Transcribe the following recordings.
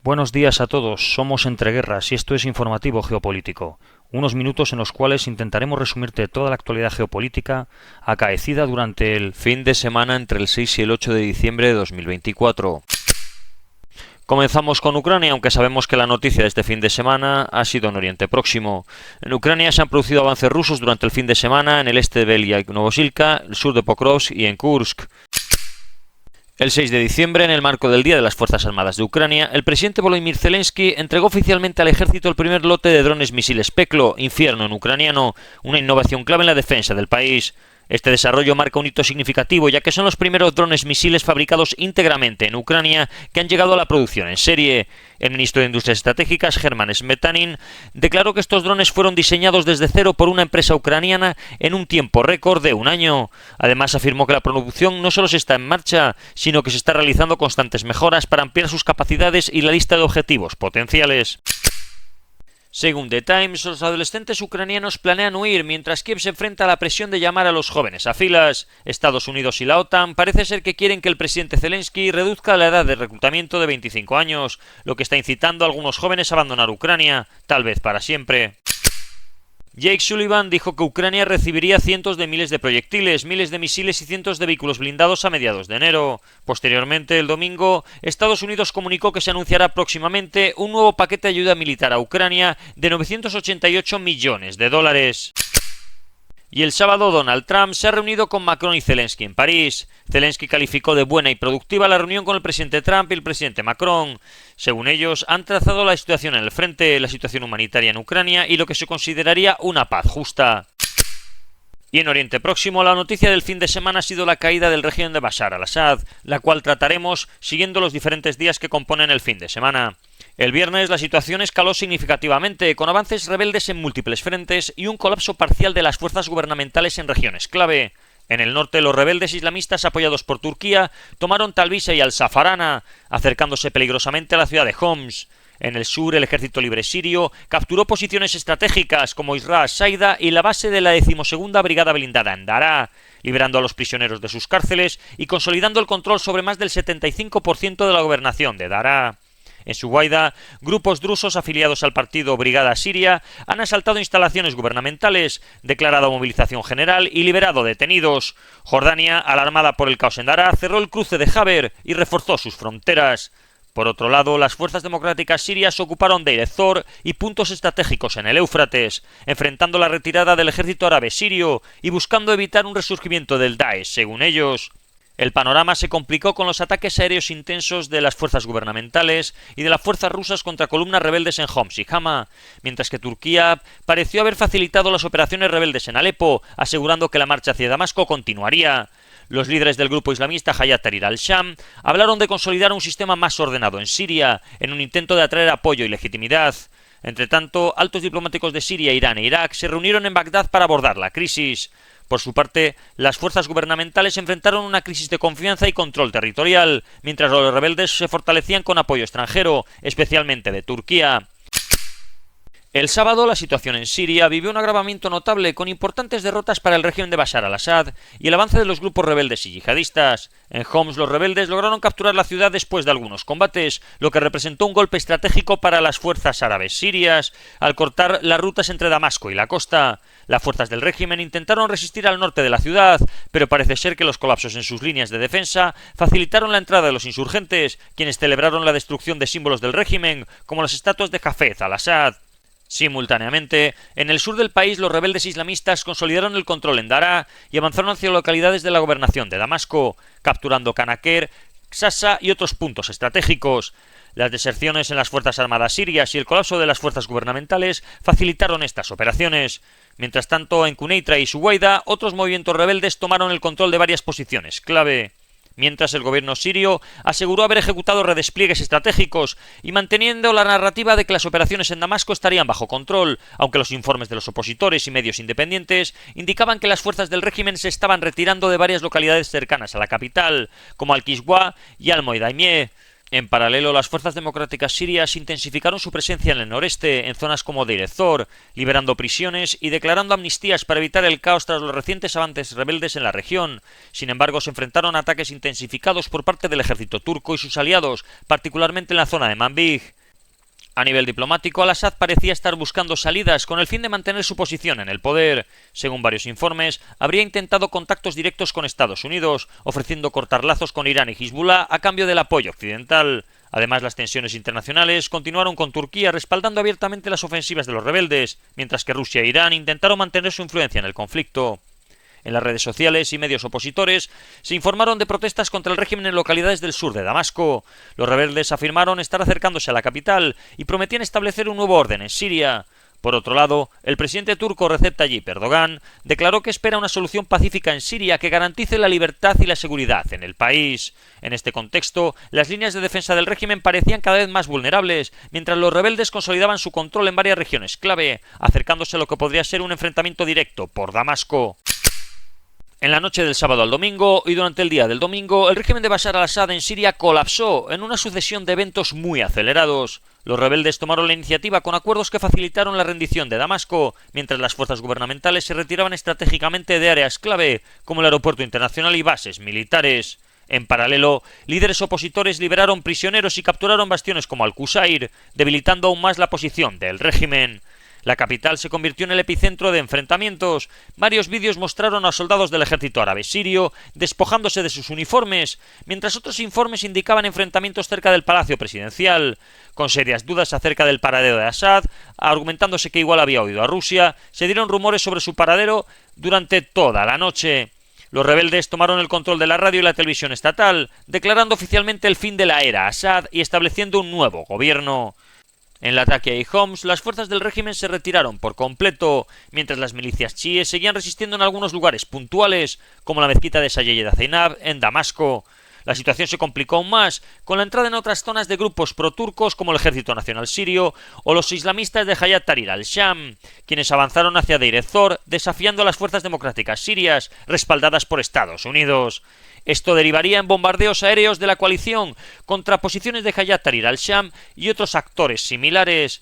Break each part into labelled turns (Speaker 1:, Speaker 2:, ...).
Speaker 1: Buenos días a todos, somos Entre Guerras y esto es Informativo Geopolítico, unos minutos en los cuales intentaremos resumirte toda la actualidad geopolítica acaecida durante el
Speaker 2: fin de semana entre el 6 y el 8 de diciembre de 2024. Comenzamos con Ucrania, aunque sabemos que la noticia de este fin de semana ha sido en Oriente Próximo. En Ucrania se han producido avances rusos durante el fin de semana en el este de Belia y Novosilka, el sur de Pokrovsk y en Kursk. El 6 de diciembre, en el marco del Día de las Fuerzas Armadas de Ucrania, el presidente Volodymyr Zelensky entregó oficialmente al ejército el primer lote de drones misiles Peklo, Infierno en ucraniano, una innovación clave en la defensa del país. Este desarrollo marca un hito significativo, ya que son los primeros drones misiles fabricados íntegramente en Ucrania que han llegado a la producción en serie. El ministro de Industrias Estratégicas, German Smetanin, declaró que estos drones fueron diseñados desde cero por una empresa ucraniana en un tiempo récord de un año. Además, afirmó que la producción no solo se está en marcha, sino que se está realizando constantes mejoras para ampliar sus capacidades y la lista de objetivos potenciales. Según The Times, los adolescentes ucranianos planean huir mientras Kiev se enfrenta a la presión de llamar a los jóvenes a filas. Estados Unidos y la OTAN parece ser que quieren que el presidente Zelensky reduzca la edad de reclutamiento de 25 años, lo que está incitando a algunos jóvenes a abandonar Ucrania, tal vez para siempre. Jake Sullivan dijo que Ucrania recibiría cientos de miles de proyectiles, miles de misiles y cientos de vehículos blindados a mediados de enero. Posteriormente, el domingo, Estados Unidos comunicó que se anunciará próximamente un nuevo paquete de ayuda militar a Ucrania de 988 millones de dólares. Y el sábado Donald Trump se ha reunido con Macron y Zelensky en París. Zelensky calificó de buena y productiva la reunión con el presidente Trump y el presidente Macron. Según ellos, han trazado la situación en el frente, la situación humanitaria en Ucrania y lo que se consideraría una paz justa. Y en Oriente Próximo, la noticia del fin de semana ha sido la caída del régimen de Bashar al-Assad, la cual trataremos siguiendo los diferentes días que componen el fin de semana. El viernes la situación escaló significativamente, con avances rebeldes en múltiples frentes y un colapso parcial de las fuerzas gubernamentales en regiones clave. En el norte, los rebeldes islamistas apoyados por Turquía tomaron Talbisa y Al-Safarana, acercándose peligrosamente a la ciudad de Homs. En el sur, el ejército libre sirio capturó posiciones estratégicas como Isra Saida y la base de la 12ª Brigada Blindada en Daraa, liberando a los prisioneros de sus cárceles y consolidando el control sobre más del 75% de la gobernación de Daraa. En Suwaida, grupos drusos afiliados al partido Brigada Siria han asaltado instalaciones gubernamentales, declarado movilización general y liberado detenidos. Jordania, alarmada por el caos en Daraa, cerró el cruce de Jaber y reforzó sus fronteras. Por otro lado, las fuerzas democráticas sirias ocuparon Deir ez-Zor y puntos estratégicos en el Éufrates, enfrentando la retirada del ejército árabe sirio y buscando evitar un resurgimiento del Daesh, según ellos. El panorama se complicó con los ataques aéreos intensos de las fuerzas gubernamentales y de las fuerzas rusas contra columnas rebeldes en Homs y Hama, mientras que Turquía pareció haber facilitado las operaciones rebeldes en Alepo, asegurando que la marcha hacia Damasco continuaría. Los líderes del grupo islamista Hayat Tahrir al-Sham hablaron de consolidar un sistema más ordenado en Siria, en un intento de atraer apoyo y legitimidad. Entre tanto, altos diplomáticos de Siria, Irán e Irak se reunieron en Bagdad para abordar la crisis. Por su parte, las fuerzas gubernamentales enfrentaron una crisis de confianza y control territorial, mientras los rebeldes se fortalecían con apoyo extranjero, especialmente de Turquía. El sábado, la situación en Siria vivió un agravamiento notable con importantes derrotas para el régimen de Bashar al-Assad y el avance de los grupos rebeldes y yihadistas. En Homs, los rebeldes lograron capturar la ciudad después de algunos combates, lo que representó un golpe estratégico para las fuerzas árabes sirias, al cortar las rutas entre Damasco y la costa. Las fuerzas del régimen intentaron resistir al norte de la ciudad, pero parece ser que los colapsos en sus líneas de defensa facilitaron la entrada de los insurgentes, quienes celebraron la destrucción de símbolos del régimen, como las estatuas de Hafez al-Assad. Simultáneamente, en el sur del país los rebeldes islamistas consolidaron el control en Daraa y avanzaron hacia localidades de la gobernación de Damasco, capturando Kanaker, Xasa y otros puntos estratégicos. Las deserciones en las fuerzas armadas sirias y el colapso de las fuerzas gubernamentales facilitaron estas operaciones. Mientras tanto, en Quneitra y Suwaida, otros movimientos rebeldes tomaron el control de varias posiciones clave. Mientras el gobierno sirio aseguró haber ejecutado redespliegues estratégicos y manteniendo la narrativa de que las operaciones en Damasco estarían bajo control, aunque los informes de los opositores y medios independientes indicaban que las fuerzas del régimen se estaban retirando de varias localidades cercanas a la capital, como Al-Kiswa y Al-Moidaimie. En paralelo, las fuerzas democráticas sirias intensificaron su presencia en el noreste, en zonas como Deir ez-Zor, liberando prisiones y declarando amnistías para evitar el caos tras los recientes avances rebeldes en la región. Sin embargo, se enfrentaron a ataques intensificados por parte del ejército turco y sus aliados, particularmente en la zona de Manbij. A nivel diplomático, al-Assad parecía estar buscando salidas con el fin de mantener su posición en el poder. Según varios informes, habría intentado contactos directos con Estados Unidos, ofreciendo cortar lazos con Irán y Hezbollah a cambio del apoyo occidental. Además, las tensiones internacionales continuaron con Turquía respaldando abiertamente las ofensivas de los rebeldes, mientras que Rusia e Irán intentaron mantener su influencia en el conflicto. En las redes sociales y medios opositores se informaron de protestas contra el régimen en localidades del sur de Damasco. Los rebeldes afirmaron estar acercándose a la capital y prometían establecer un nuevo orden en Siria. Por otro lado, el presidente turco Recep Tayyip Erdogan declaró que espera una solución pacífica en Siria que garantice la libertad y la seguridad en el país. En este contexto, las líneas de defensa del régimen parecían cada vez más vulnerables, mientras los rebeldes consolidaban su control en varias regiones clave, acercándose a lo que podría ser un enfrentamiento directo por Damasco. En la noche del sábado al domingo y durante el día del domingo, el régimen de Bashar al-Assad en Siria colapsó en una sucesión de eventos muy acelerados. Los rebeldes tomaron la iniciativa con acuerdos que facilitaron la rendición de Damasco, mientras las fuerzas gubernamentales se retiraban estratégicamente de áreas clave, como el aeropuerto internacional y bases militares. En paralelo, líderes opositores liberaron prisioneros y capturaron bastiones como Al-Qusair, debilitando aún más la posición del régimen. La capital se convirtió en el epicentro de enfrentamientos. Varios vídeos mostraron a soldados del ejército árabe sirio despojándose de sus uniformes, mientras otros informes indicaban enfrentamientos cerca del palacio presidencial. Con serias dudas acerca del paradero de Assad, argumentándose que igual había huido a Rusia, se dieron rumores sobre su paradero durante toda la noche. Los rebeldes tomaron el control de la radio y la televisión estatal, declarando oficialmente el fin de la era Assad y estableciendo un nuevo gobierno. En Latakia y Homs, las fuerzas del régimen se retiraron por completo, mientras las milicias chiíes seguían resistiendo en algunos lugares puntuales, como la mezquita de Sayed Zainab en Damasco. La situación se complicó aún más con la entrada en otras zonas de grupos proturcos como el Ejército Nacional Sirio o los islamistas de Hayat Tahrir al-Sham, quienes avanzaron hacia Deir ez-Zor desafiando a las fuerzas democráticas sirias, respaldadas por Estados Unidos. Esto derivaría en bombardeos aéreos de la coalición contra posiciones de Hayat Tahrir al-Sham y otros actores similares.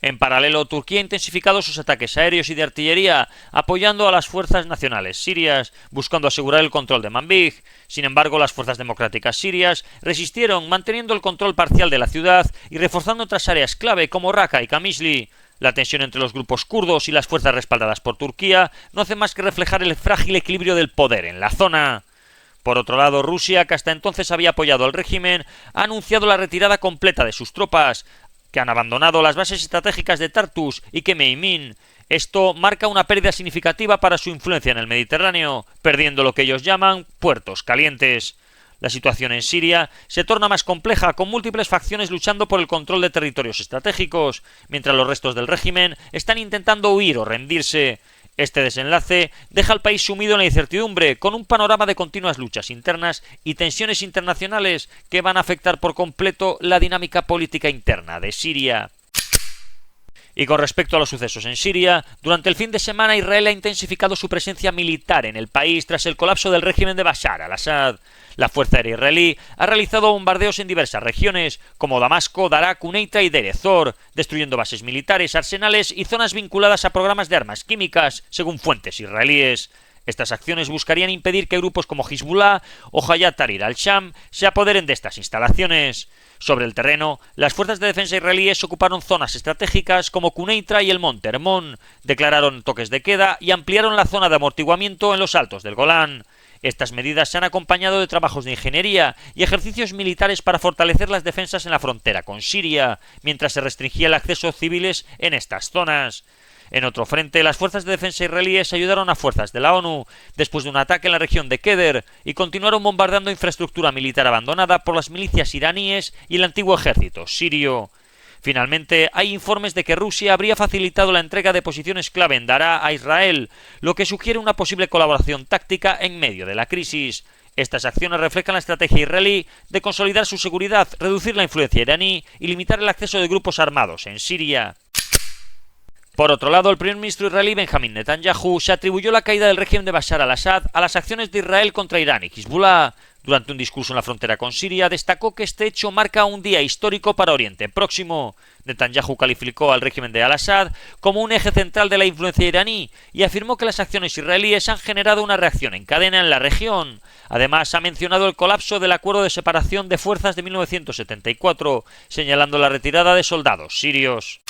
Speaker 2: En paralelo, Turquía ha intensificado sus ataques aéreos y de artillería, apoyando a las fuerzas nacionales sirias, buscando asegurar el control de Manbij. Sin embargo, las fuerzas democráticas sirias resistieron, manteniendo el control parcial de la ciudad y reforzando otras áreas clave como Raqqa y Qamishli. La tensión entre los grupos kurdos y las fuerzas respaldadas por Turquía no hace más que reflejar el frágil equilibrio del poder en la zona. Por otro lado, Rusia, que hasta entonces había apoyado al régimen, ha anunciado la retirada completa de sus tropas, que han abandonado las bases estratégicas de Tartus y Kemeimin. Esto marca una pérdida significativa para su influencia en el Mediterráneo, perdiendo lo que ellos llaman puertos calientes. La situación en Siria se torna más compleja, con múltiples facciones luchando por el control de territorios estratégicos, mientras los restos del régimen están intentando huir o rendirse. Este desenlace deja al país sumido en la incertidumbre, con un panorama de continuas luchas internas y tensiones internacionales que van a afectar por completo la dinámica política interna de Siria. Y con respecto a los sucesos en Siria, durante el fin de semana Israel ha intensificado su presencia militar en el país tras el colapso del régimen de Bashar al-Assad. La Fuerza Aérea israelí ha realizado bombardeos en diversas regiones, como Damasco, Daraa, Quneitra y Deir ez-Zor, destruyendo bases militares, arsenales y zonas vinculadas a programas de armas químicas, según fuentes israelíes. Estas acciones buscarían impedir que grupos como Hezbollah o Hayat Tahrir al-Sham se apoderen de estas instalaciones. Sobre el terreno, las fuerzas de defensa israelíes ocuparon zonas estratégicas como Quneitra y el Monte Hermón, declararon toques de queda y ampliaron la zona de amortiguamiento en los altos del Golán. Estas medidas se han acompañado de trabajos de ingeniería y ejercicios militares para fortalecer las defensas en la frontera con Siria, mientras se restringía el acceso a civiles en estas zonas. En otro frente, las fuerzas de defensa israelíes ayudaron a fuerzas de la ONU después de un ataque en la región de Keder y continuaron bombardeando infraestructura militar abandonada por las milicias iraníes y el antiguo ejército sirio. Finalmente, hay informes de que Rusia habría facilitado la entrega de posiciones clave en Daraa a Israel, lo que sugiere una posible colaboración táctica en medio de la crisis. Estas acciones reflejan la estrategia israelí de consolidar su seguridad, reducir la influencia iraní y limitar el acceso de grupos armados en Siria. Por otro lado, el primer ministro israelí Benjamin Netanyahu se atribuyó la caída del régimen de Bashar al-Assad a las acciones de Israel contra Irán y Hezbollah. Durante un discurso en la frontera con Siria, destacó que este hecho marca un día histórico para Oriente Próximo. Netanyahu calificó al régimen de al-Assad como un eje central de la influencia iraní y afirmó que las acciones israelíes han generado una reacción en cadena en la región. Además, ha mencionado el colapso del acuerdo de separación de fuerzas de 1974, señalando la retirada de soldados sirios.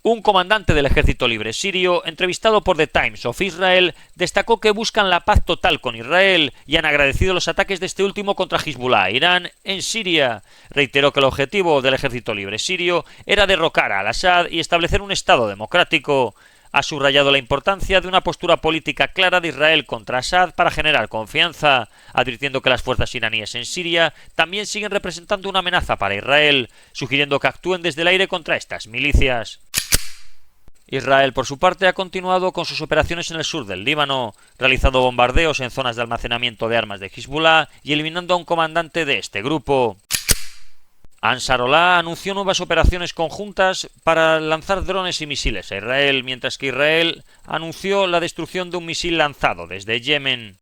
Speaker 2: Un comandante del Ejército Libre sirio, entrevistado por The Times of Israel, destacó que buscan la paz total con Israel y han agradecido los ataques de este último contra Hezbollah, Irán, en Siria. Reiteró que el objetivo del Ejército Libre sirio era derrocar a al-Assad y establecer un Estado democrático. Ha subrayado la importancia de una postura política clara de Israel contra Assad para generar confianza, advirtiendo que las fuerzas iraníes en Siria también siguen representando una amenaza para Israel, sugiriendo que actúen desde el aire contra estas milicias. Israel, por su parte, ha continuado con sus operaciones en el sur del Líbano, realizando bombardeos en zonas de almacenamiento de armas de Hezbollah y eliminando a un comandante de este grupo. Ansarollah anunció nuevas operaciones conjuntas para lanzar drones y misiles a Israel, mientras que Israel anunció la destrucción de un misil lanzado desde Yemen.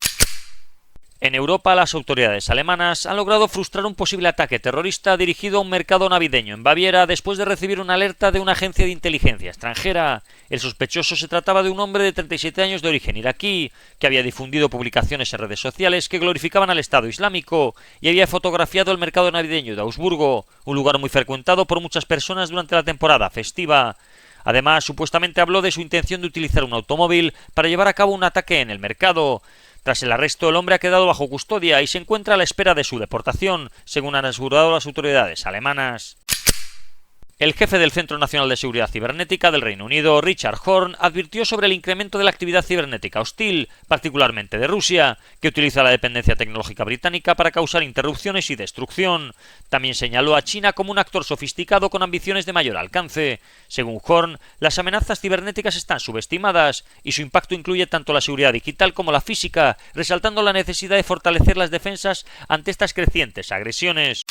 Speaker 2: En Europa, las autoridades alemanas han logrado frustrar un posible ataque terrorista dirigido a un mercado navideño en Baviera después de recibir una alerta de una agencia de inteligencia extranjera. El sospechoso se trataba de un hombre de 37 años de origen iraquí, que había difundido publicaciones en redes sociales que glorificaban al Estado Islámico y había fotografiado el mercado navideño de Augsburgo, un lugar muy frecuentado por muchas personas durante la temporada festiva. Además, supuestamente habló de su intención de utilizar un automóvil para llevar a cabo un ataque en el mercado. Tras el arresto, el hombre ha quedado bajo custodia y se encuentra a la espera de su deportación, según han asegurado las autoridades alemanas. El jefe del Centro Nacional de Seguridad Cibernética del Reino Unido, Richard Horn, advirtió sobre el incremento de la actividad cibernética hostil, particularmente de Rusia, que utiliza la dependencia tecnológica británica para causar interrupciones y destrucción. También señaló a China como un actor sofisticado con ambiciones de mayor alcance. Según Horn, las amenazas cibernéticas están subestimadas y su impacto incluye tanto la seguridad digital como la física, resaltando la necesidad de fortalecer las defensas ante estas crecientes agresiones.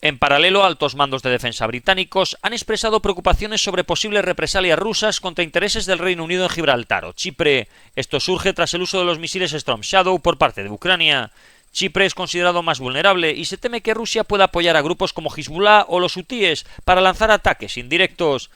Speaker 2: En paralelo, altos mandos de defensa británicos han expresado preocupaciones sobre posibles represalias rusas contra intereses del Reino Unido en Gibraltar o Chipre. Esto surge tras el uso de los misiles Storm Shadow por parte de Ucrania. Chipre es considerado más vulnerable y se teme que Rusia pueda apoyar a grupos como Hezbollah o los hutíes para lanzar ataques indirectos.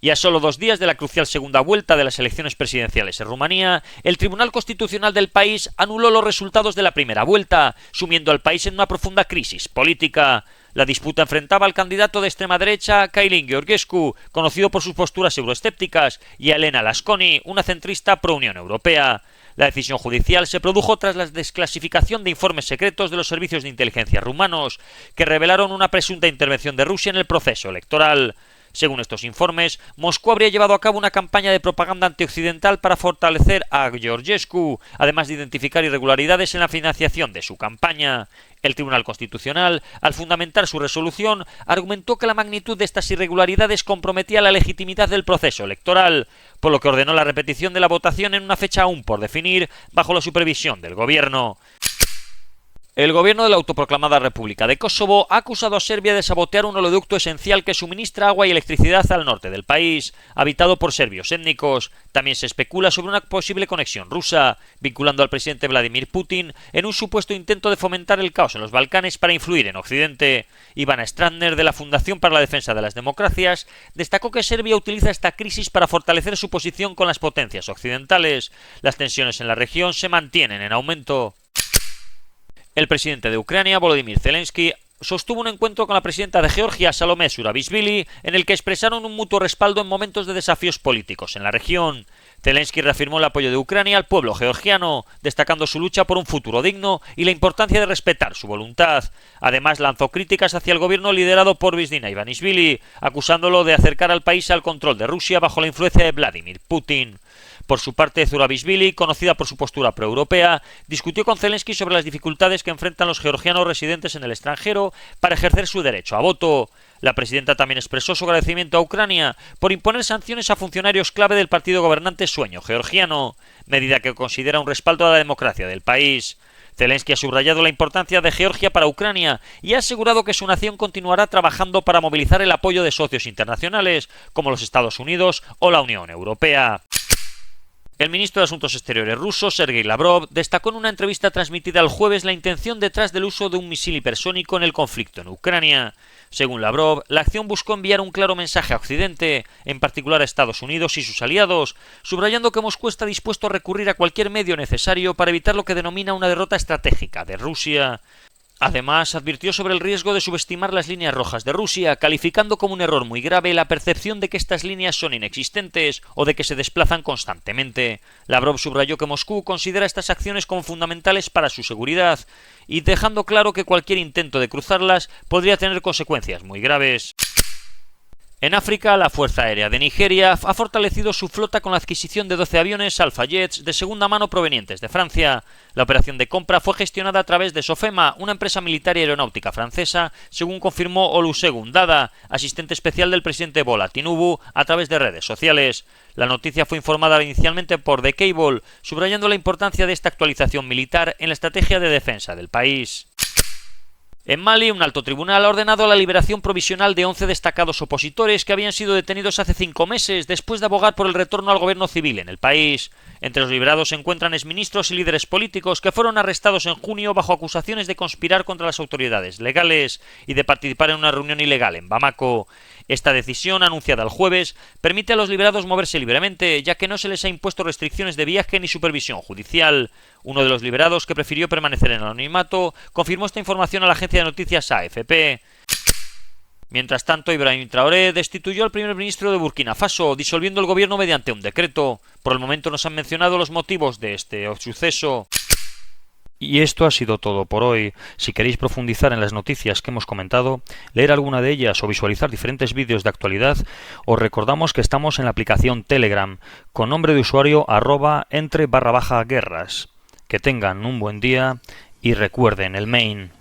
Speaker 2: Y a solo 2 días de la crucial segunda vuelta de las elecciones presidenciales en Rumanía, el Tribunal Constitucional del país anuló los resultados de la primera vuelta, sumiendo al país en una profunda crisis política. La disputa enfrentaba al candidato de extrema derecha, Călin Georgescu, conocido por sus posturas euroescépticas, y a Elena Lasconi, una centrista pro-Unión Europea. La decisión judicial se produjo tras la desclasificación de informes secretos de los servicios de inteligencia rumanos, que revelaron una presunta intervención de Rusia en el proceso electoral. Según estos informes, Moscú habría llevado a cabo una campaña de propaganda antioccidental para fortalecer a Georgescu, además de identificar irregularidades en la financiación de su campaña. El Tribunal Constitucional, al fundamentar su resolución, argumentó que la magnitud de estas irregularidades comprometía la legitimidad del proceso electoral, por lo que ordenó la repetición de la votación en una fecha aún por definir, bajo la supervisión del gobierno. El gobierno de la autoproclamada República de Kosovo ha acusado a Serbia de sabotear un oleoducto esencial que suministra agua y electricidad al norte del país, habitado por serbios étnicos. También se especula sobre una posible conexión rusa, vinculando al presidente Vladimir Putin en un supuesto intento de fomentar el caos en los Balcanes para influir en Occidente. Ivana Stratner, de la Fundación para la Defensa de las Democracias, destacó que Serbia utiliza esta crisis para fortalecer su posición con las potencias occidentales. Las tensiones en la región se mantienen en aumento. El presidente de Ucrania, Volodymyr Zelensky, sostuvo un encuentro con la presidenta de Georgia, Salomé Zurabishvili, en el que expresaron un mutuo respaldo en momentos de desafíos políticos en la región. Zelensky reafirmó el apoyo de Ucrania al pueblo georgiano, destacando su lucha por un futuro digno y la importancia de respetar su voluntad. Además, lanzó críticas hacia el gobierno liderado por Bidzina Ivanishvili, acusándolo de acercar al país al control de Rusia bajo la influencia de Vladimir Putin. Por su parte, Zurabishvili, conocida por su postura proeuropea, discutió con Zelensky sobre las dificultades que enfrentan los georgianos residentes en el extranjero para ejercer su derecho a voto. La presidenta también expresó su agradecimiento a Ucrania por imponer sanciones a funcionarios clave del partido gobernante Sueño Georgiano, medida que considera un respaldo a la democracia del país. Zelensky ha subrayado la importancia de Georgia para Ucrania y ha asegurado que su nación continuará trabajando para movilizar el apoyo de socios internacionales como los Estados Unidos o la Unión Europea. El ministro de Asuntos Exteriores ruso, Sergei Lavrov, destacó en una entrevista transmitida el jueves la intención detrás del uso de un misil hipersónico en el conflicto en Ucrania. Según Lavrov, la acción buscó enviar un claro mensaje a Occidente, en particular a Estados Unidos y sus aliados, subrayando que Moscú está dispuesto a recurrir a cualquier medio necesario para evitar lo que denomina una derrota estratégica de Rusia. Además, advirtió sobre el riesgo de subestimar las líneas rojas de Rusia, calificando como un error muy grave la percepción de que estas líneas son inexistentes o de que se desplazan constantemente. Lavrov subrayó que Moscú considera estas acciones como fundamentales para su seguridad, y dejando claro que cualquier intento de cruzarlas podría tener consecuencias muy graves. En África, la Fuerza Aérea de Nigeria ha fortalecido su flota con la adquisición de 12 aviones Alpha Jets de segunda mano provenientes de Francia. La operación de compra fue gestionada a través de Sofema, una empresa militar y aeronáutica francesa, según confirmó Olusegun Dada, asistente especial del presidente Bola Tinubu, a través de redes sociales. La noticia fue informada inicialmente por The Cable, subrayando la importancia de esta actualización militar en la estrategia de defensa del país. En Mali, un alto tribunal ha ordenado la liberación provisional de 11 destacados opositores que habían sido detenidos hace 5 meses después de abogar por el retorno al gobierno civil en el país. Entre los liberados se encuentran exministros y líderes políticos que fueron arrestados en junio bajo acusaciones de conspirar contra las autoridades legales y de participar en una reunión ilegal en Bamako. Esta decisión, anunciada el jueves, permite a los liberados moverse libremente, ya que no se les ha impuesto restricciones de viaje ni supervisión judicial. Uno de los liberados, que prefirió permanecer en anonimato, confirmó esta información a la agencia de noticias AFP. Mientras tanto, Ibrahim Traoré destituyó al primer ministro de Burkina Faso, disolviendo el gobierno mediante un decreto. Por el momento no se han mencionado los motivos de este suceso.
Speaker 1: Y esto ha sido todo por hoy. Si queréis profundizar en las noticias que hemos comentado, leer alguna de ellas o visualizar diferentes vídeos de actualidad, os recordamos que estamos en la aplicación Telegram, con nombre de usuario @entre_guerras. Que tengan un buen día y recuerden el main.